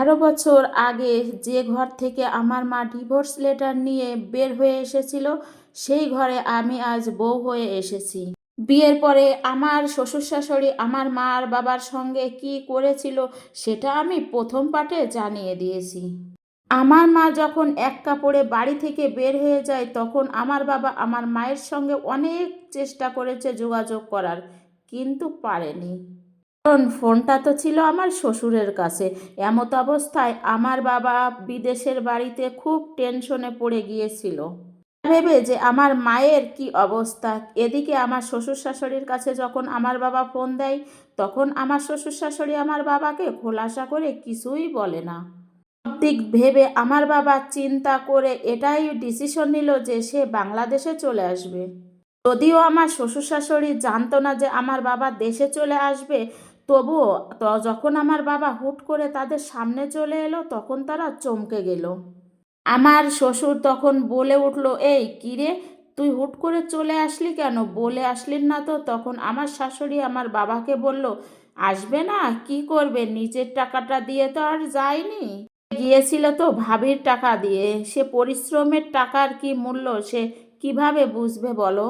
18 বছর আগে যে ঘর থেকে আমার মা ডিভোর্স লেটার নিয়ে বের হয়ে এসেছিল, সেই ঘরে আমি আজ বউ হয়ে এসেছি। বিয়ের পরে আমার শ্বশুর শাশুড়ি আমার মা আর বাবার সঙ্গে কি করেছিল সেটা আমি প্রথম পার্টে জানিয়ে দিয়েছি। আমার মা যখন এক কাপড়ে বাড়ি থেকে বের হয়ে যায়, তখন আমার বাবা আমার মায়ের সঙ্গে অনেক চেষ্টা করেছে যোগাযোগ করার, কিন্তু পারেনি। কারণ ফোনটা তো ছিল আমার শ্বশুরের কাছে। এমত অবস্থায় আমার বাবা বিদেশের বাড়িতে খুব টেনশনে পড়ে গিয়েছিল, ভেবে যে আমার মায়ের কি অবস্থা। এদিকে আমার শ্বশুর শাশুড়ির কাছে যখন আমার বাবা ফোন দেয়, তখন আমার শ্বশুর শাশুড়ি আমার বাবাকে খোলাসা করে কিছুই বলে না। সব দিক ভেবে আমার বাবা চিন্তা করে এটাই ডিসিশন নিল যে সে বাংলাদেশে চলে আসবে। যদিও আমার শ্বশুর শাশুড়ি জানতো না যে আমার বাবা দেশে চলে আসবে, তবুও যখন আমার বাবা হুট করে তাদের সামনে চলে এলো, তখন তারা চমকে গেল। আমার শ্বশুর তখন বলে উঠল, এই কিরে, তুই হুট করে চলে আসলি কেন, বলে আসলি না তো? তখন আমার শাশুড়ি আমার বাবাকে বলল, আসবে না, কি করবে, নিজের টাকাটা দিয়ে তো আর যায়নি, গিয়েছিল তো ভাবির টাকা দিয়ে। সে পরিশ্রমের টাকার কি মূল্য সে কিভাবে বুঝবে বলো?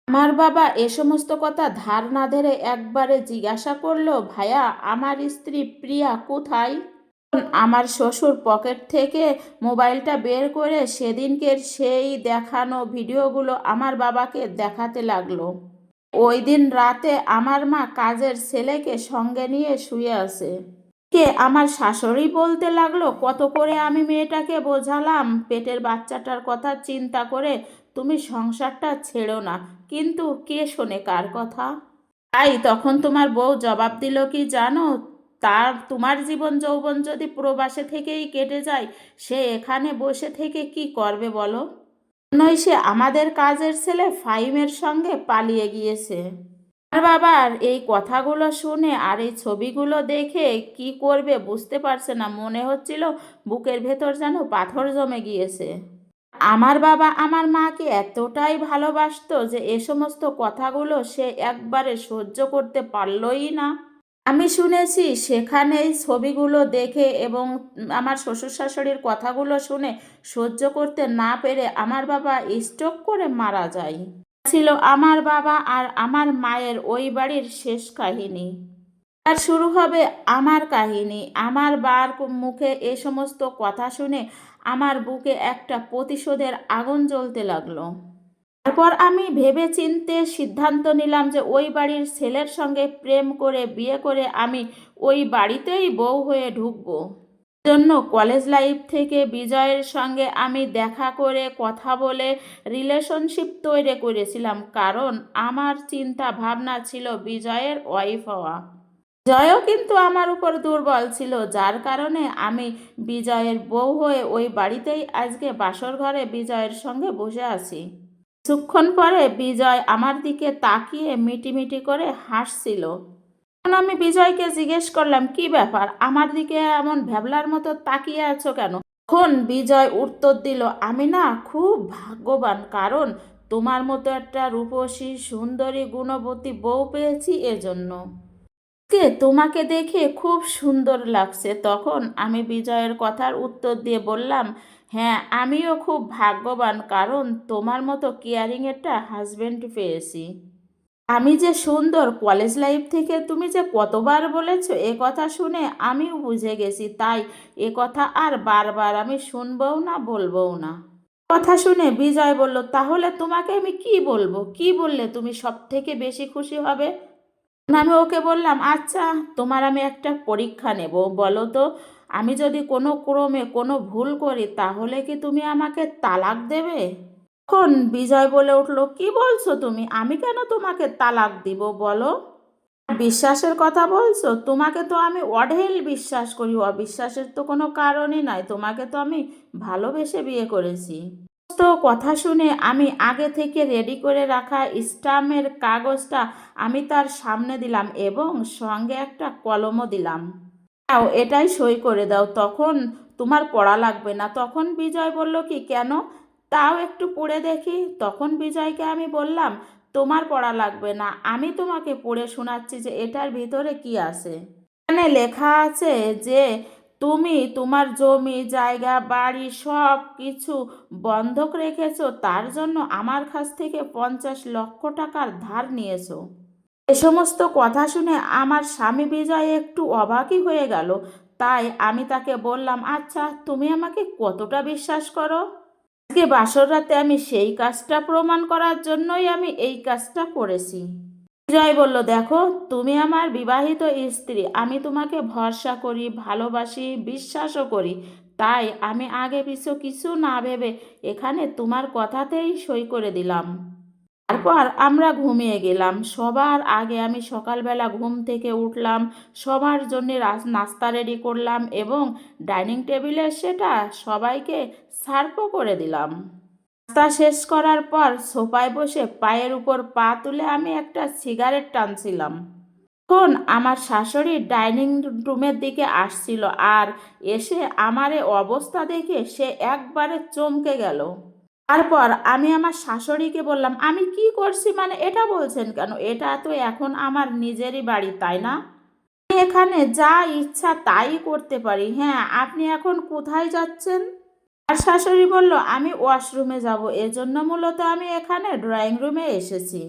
আমার বাবা এ সমস্ত কথা ধার না ধরে একবারে জিজ্ঞাসা করলো, ভাইয়া, আমার স্ত্রী প্রিয়া কোথায়? আমার শ্বশুর পকেট থেকে মোবাইলটা বের করে সেদিনকের সেই দেখানো ভিডিওগুলো আমার বাবাকে দেখাতে লাগলো। ওই দিন রাতে আমার মা কাজের ছেলেকে সঙ্গে নিয়ে শুয়ে আছে। কে আমার শাশুড়ি বলতে লাগলো, কত করে আমি মেয়েটাকে বোঝালাম পেটের বাচ্চাটার কথা চিন্তা করে তুমি সংসারটা ছেড়ো না, কিন্তু কে শোনে কার কথা? তাই তখন তোমার বউ জবাব দিল কি জানো, তোমার জীবন যৌবন যদি প্রবাসে থেকেই কেটে যায়, সে এখানে বসে থেকে কি করবে বলো? নয় সে আমাদের কাজের ছেলে ফাহিমের সঙ্গে পালিয়ে গিয়েছে। আর বাবার এই কথাগুলো শুনে আর এই ছবিগুলো দেখে কি করবে বুঝতে পারছে না, মনে হচ্ছিল বুকের ভেতর যেন পাথর জমে গিয়েছে। আমার বাবা আমার মাকে এতটাই ভালোবাসতো যে এ সমস্ত কথাগুলো সে একবারে সহ্য করতে পারলই না। আমি শুনেছি সেখানে এই ছবিগুলো দেখে এবং আমার শ্বশুর শাশুড়ির কথাগুলো শুনে সহ্য করতে না পেরে আমার বাবা স্ট্রোক করে মারা যায়। ছিল আমার বাবা আর আমার মায়ের ওই বাড়ির শেষ কাহিনী। আর শুরু হবে আমার কাহিনী। আমার বার মুখে এ সমস্ত কথা শুনে আমার বুকে একটা প্রতিশোধের আগুন জ্বলতে লাগলো। তারপর আমি ভেবে চিন্তে সিদ্ধান্ত নিলাম যে ওই বাড়ির ছেলের সঙ্গে প্রেম করে বিয়ে করে আমি ওই বাড়িতেই বউ হয়ে ঢুকবো। জন্য কলেজ লাইফ থেকে বিজয়ের সঙ্গে আমি দেখা করে কথা বলে রিলেশনশিপ তৈরি করেছিলাম, কারণ আমার চিন্তা ভাবনা ছিল বিজয়ের ওয়াইফ হওয়া। জয়ও কিন্তু আমার উপর দুর্বল ছিল, যার কারণে আমি বিজয়ের বউ হয়ে ওই বাড়িতেই আজকে বাসর ঘরে বিজয়ের সঙ্গে বসে আছি। কিছুক্ষণ পরে বিজয় আমার দিকে তাকিয়ে মিটিমিটি করে হাসছিল। তখন আমি বিজয়কে জিজ্ঞেস করলাম, কি ব্যাপার, আমার দিকে এমন ভ্যাবলার মতো তাকিয়ে আছো কেন? তখন বিজয় উত্তর দিল, আমি না খুব ভাগ্যবান, কারণ তোমার মতো একটা রূপসী সুন্দরী গুণবতী বউ পেয়েছি এজন্য। তোমাকে দেখে খুব সুন্দর লাগছে। তখন আমি বিজয়ের কথার উত্তর দিয়ে বললাম, হ্যাঁ, আমিও খুব ভাগ্যবান, কারণ তোমার মতো কেয়ারিং একটা হাজবেন্ড পেয়েছি। আমি যে সুন্দর, কলেজ লাইফ থেকে তুমি যে কতবার বলেছো, এ কথা শুনে আমিও বুঝে গেছি, তাই এ কথা আর বারবার আমি শুনবও না, বলবও না। কথা শুনে বিজয় বলল, তাহলে তোমাকে আমি কি বলবো, কি বললে তুমি সব থেকে বেশি খুশি হবে? আমি ওকে বললাম, আচ্ছা, তোমার আমি একটা পরীক্ষা নেব, বলো তো, আমি যদি কোনো ক্রমে কোনো ভুল করি তাহলে কি তুমি আমাকে তালাক দেবে? তখন বিজয় বলে উঠল, কি বলছো তুমি, আমি কেন তোমাকে তালাক দিব বলো? বিশ্বাসের কথা বলছো? তোমাকে তো আমি অঢেল বিশ্বাস করি, অবিশ্বাসের তো কোনো কারণই নাই, তোমাকে তো আমি ভালোবেসে বিয়ে করেছি। তো কথা শুনে আমি আগে থেকে রেডি করে রাখা স্টাম্পের কাগজটা আমি তার সামনে দিলাম এবং সঙ্গে একটা কলমও দিলাম। দাও, এটাই সই করে দাও, তখন তোমার পড়া লাগবে না। তখন বিজয় বলল, কি কেন, তাও একটু পড়ে দেখি। তখন বিজয়কে আমি বললাম, তোমার পড়া লাগবে না, আমি তোমাকে পড়ে শোনাচ্ছি যে এটার ভিতরে কি আছে। এখানে লেখা আছে যে তুমি তোমার জমি জায়গা বাড়ি সব কিছু বন্ধক রেখেছো, তার জন্য আমার কাছ থেকে 50 লক্ষ টাকার ধার নিয়েছো। এ সমস্ত কথা শুনে আমার স্বামী বিজয় একটু অবাকই হয়ে গেল। তাই আমি তাকে বললাম, আচ্ছা তুমি আমাকে কতটা বিশ্বাস করো? আজকে বাসর রাতে আমি সেই কাজটা প্রমাণ করার জন্যই আমি এই কাজটা করেছি। বিজয় বলল, দেখো তুমি আমার বিবাহিত স্ত্রী, আমি তোমাকে ভরসা করি, ভালোবাসি, বিশ্বাসও করি। তাই আমি আগে পিছু কিছু না ভেবে এখানে তোমার কথাতেই সই করে দিলাম। তারপর আমরা ঘুমিয়ে গেলাম। সবার আগে আমি সকালবেলা ঘুম থেকে উঠলাম, সবার জন্য নাস্তা রেডি করলাম এবং ডাইনিং টেবিলে সেটা সবাইকে সার্ভও করে দিলাম। নাস্তা শেষ করার পর সোফায় বসে পায়ের উপর পা তুলে আমি একটা সিগারেট টানছিলাম। তখন আমার শাশুড়ি ডাইনিং রুমের দিকে আসছিল, আর এসে আমার এ অবস্থা দেখে সে একবারে চমকে গেল। তারপর আমি আমার শাশুড়িকে বললাম, আমি কি করছি মানে এটা বলছেন কেন? এটা তো এখন আমার নিজেরই বাড়ি, তাই না? আমি এখানে যা ইচ্ছা তাই করতে পারি। হ্যাঁ, আপনি এখন কোথায় যাচ্ছেন? আর শাশুড়ি বলল, আমি ওয়াশরুমে যাব, এজন্য মূলত আমি এখানে ড্রয়িং রুমে এসেছি।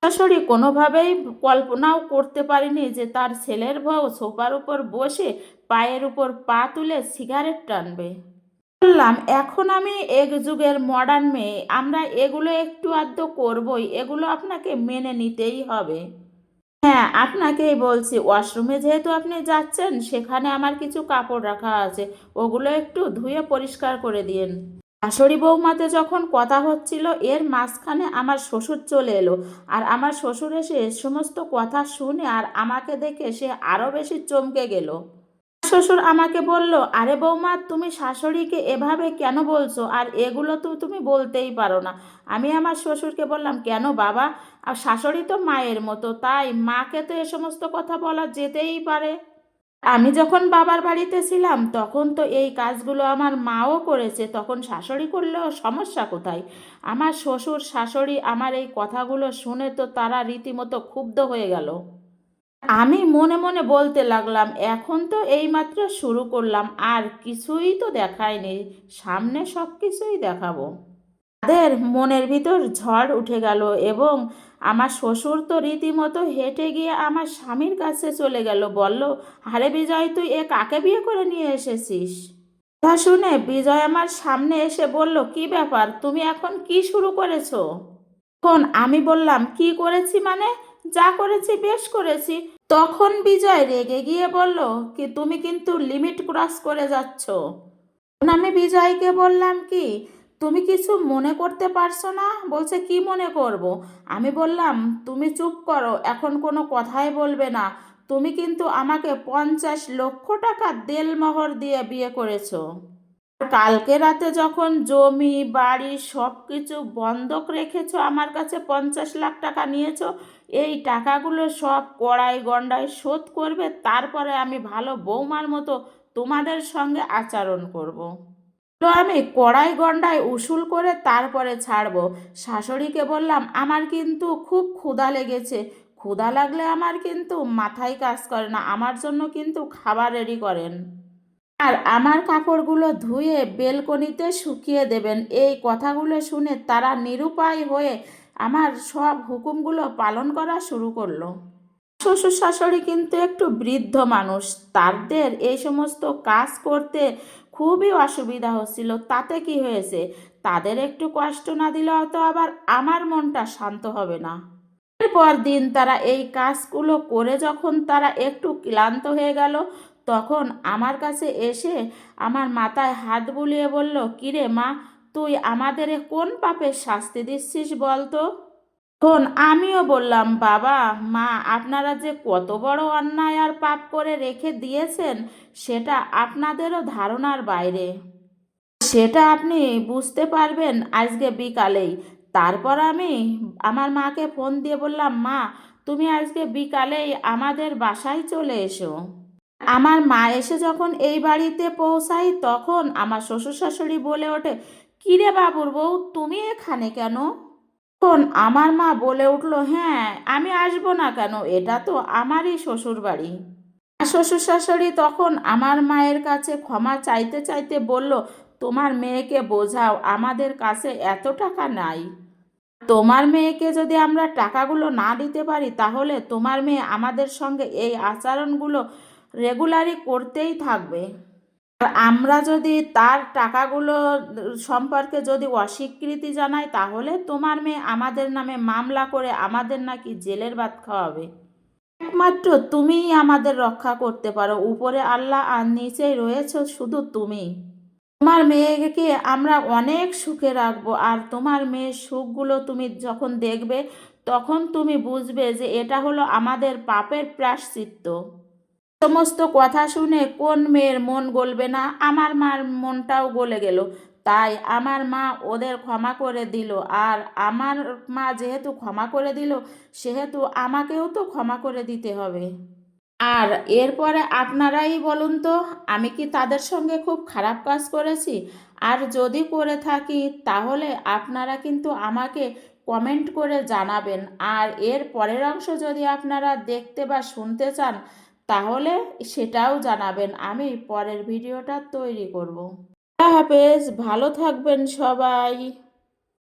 শাশুড়ি কোনোভাবেই কল্পনাও করতে পারেনি যে তার ছেলের বউ সোফার উপর বসে পায়ের উপর পা তুলে সিগারেট টানবে। বললাম, এখন আমি এক যুগের মডার্ন মেয়ে, আমরা এগুলো একটু আধটু করবই, এগুলো আপনাকে মেনে নিতেই হবে। হ্যাঁ, আপনাকেই বলছি, ওয়াশরুমে যেহেতু আপনি যাচ্ছেন সেখানে আমার কিছু কাপড় রাখা আছে, ওগুলো একটু ধুয়ে পরিষ্কার করে দিন। শাশুড়ি বৌমাতে যখন কথা হচ্ছিল এর মাঝখানে আমার শ্বশুর চলে এলো। আর আমার শ্বশুর এসে এ সমস্ত কথা শুনে আর আমাকে দেখে সে আরো বেশি চমকে গেল। শ্বশুর আমাকে বলল, আরে বৌমা, তুমি শাশুড়িকে এভাবে কেন বলছো? আর এগুলো তো তুমি বলতেই পারো না। আমি আমার শ্বশুরকে বললাম, কেন বাবা? আর শাশুড়ি তো মায়ের মতো, তাই মাকে তো এ সমস্ত কথা বলা যেতেই পারে। আমি যখন বাবার বাড়িতে ছিলাম তখন তো এই কাজগুলো আমার মাও করেছে, তখন শাশুড়ি করলেও সমস্যা কোথায়? আমার শ্বশুর শাশুড়ি আমার এই কথাগুলো শুনে তো তারা রীতিমতো ক্ষুব্ধ হয়ে গেল। আমি মনে মনে বলতে লাগলাম, এখন তো এইমাত্র শুরু করলাম, আর কিছুই তো দেখায়নি, সামনে সব কিছুই দেখাবো। তাদের মনের ভিতর ঝড় উঠে গেল এবং আমার শ্বশুর তো রীতিমতো হেঁটে গিয়ে আমার স্বামীর কাছে চলে গেল, বলল, আরে বিজয়, তুই এ কাকে বিয়ে করে নিয়ে এসেছিস? কথা শুনে বিজয় আমার সামনে এসে বলল, কি ব্যাপার, তুমি এখন কি শুরু করেছো? তখন আমি বললাম, কি করেছি মানে? যা করেছি বেশ করেছি। তখন বিজয় রেগে গিয়ে বলল, কি তুমি কিন্তু লিমিট ক্রস করে যাচ্ছ। তখন আমি বিজয়কে বললাম, কি তুমি কিছু মনে করতে পারছো না? বলছে, কি মনে করব? আমি বললাম, তুমি চুপ করো, এখন কোনো কথাই বলবে না। তুমি কিন্তু আমাকে 50 লক্ষ টাকা দেলমোহর দিয়ে বিয়ে করেছো। কালকে রাতে যখন জমি বাড়ি সব কিছু বন্ধক রেখেছো, আমার কাছে 50 লাখ টাকা নিয়েছো, এই টাকাগুলো সব কড়াই গন্ডায় শোধ করবে, তারপরে আমি ভালো বৌমার মতো তোমাদের সঙ্গে আচরণ করব। তো আমি কড়াই গন্ডায় উসুল করে তারপরে ছাড়বো। শাশুড়িকে বললাম, আমার কিন্তু খুব ক্ষুধা লেগেছে, ক্ষুধা লাগলে আমার কিন্তু মাথায় কাজ করে না, আমার জন্য কিন্তু খাবার রেডি করেন। আর আমার কাপড়গুলো ধুয়ে বেলকনিতে শুকিয়ে দেবেন। এই কথাগুলো শুনে তারা নিরুপায় হয়ে আমার সব হুকুমগুলো পালন করা শুরু করলো। শ্বশুর শাশুড়ি কিন্তু একটু বৃদ্ধ মানুষ, তাদের এই সমস্ত কাজ করতে খুবই অসুবিধা হচ্ছিল। তাতে কি হয়েছে? তাদের একটু কষ্ট না দিলেও তো আবার আমার মনটা শান্ত হবে না। এরপর দিন তারা এই কাজগুলো করে যখন তারা একটু ক্লান্ত হয়ে গেল, তখন আমার কাছে এসে আমার মাথায় হাত বুলিয়ে বলল, কিরে মা, তুই আমাদের এ কোন পাপের শাস্তি দিচ্ছিস বলতো? তখন আমিও বললাম, বাবা মা, আপনারা যে কত বড় অন্যায় আর পাপ করে রেখে দিয়েছেন সেটা আপনাদেরও ধারণার বাইরে। সেটা আপনি বুঝতে পারবেন আজকে বিকালেই। তারপর আমি আমার মাকে ফোন দিয়ে বললাম, মা, তুমি আজকে বিকালেই আমাদের বাসায় চলে এসো। আমার মা এসে যখন এই বাড়িতে পৌঁছাই তখন আমার শ্বশুর শাশুড়ি বলে ওঠে, কিরে বাবুর বউ, তুমি এখানে কেন? তখন আমার মা বলে উঠল, হ্যাঁ, আমি আসবো না কেন, এটা তো আমারই শ্বশুর বাড়ি। শ্বশুর শাশুড়ি তখন আমার মায়ের কাছে ক্ষমা চাইতে চাইতে বলল, তোমার মেয়েকে বোঝাও, আমাদের কাছে এত টাকা নাই। তোমার মেয়েকে যদি আমরা টাকাগুলো না দিতে পারি তাহলে তোমার মেয়ে আমাদের সঙ্গে এই আচরণগুলো রেগুলারই করতেই থাকবে। আর আমরা যদি তার টাকাগুলো সম্পর্কে যদি অস্বীকৃতি জানাই তাহলে তোমার মেয়ে আমাদের নামে মামলা করে আমাদের নাকি জেলের ভাত খাওয়াবে। একমাত্র তুমিই আমাদের রক্ষা করতে পারো, উপরে আল্লাহ আর নিচেই রয়েছো শুধু তুমি। তোমার মেয়েকে আমরা অনেক সুখে রাখবো, আর তোমার মেয়ের সুখগুলো তুমি যখন দেখবে তখন তুমি বুঝবে যে এটা হলো আমাদের পাপের প্রায়শ্চিত্ত। সমস্ত কথা শুনে কোন মেয়ের মন গলবে না? আমার মার মনটাও গলে গেল। তাই আমার মা ওদের ক্ষমা করে দিল, আর আমার মা যেহেতু ক্ষমা করে দিল সেহেতু আমাকেও তো ক্ষমা করে দিতে হবে। আর এরপরে আপনারাই বলুন তো, আমি কি তাদের সঙ্গে খুব খারাপ কাজ করেছি? আর যদি করে থাকি তাহলে আপনারা কিন্তু আমাকে কমেন্ট করে জানাবেন। আর এর পরের অংশ যদি আপনারা দেখতে বা শুনতে চান তাহলে সেটাও জানাবেন, আমি পরের ভিডিওটা তৈরি করব। আল্লাহ হাফেজ, ভালো থাকবেন সবাই।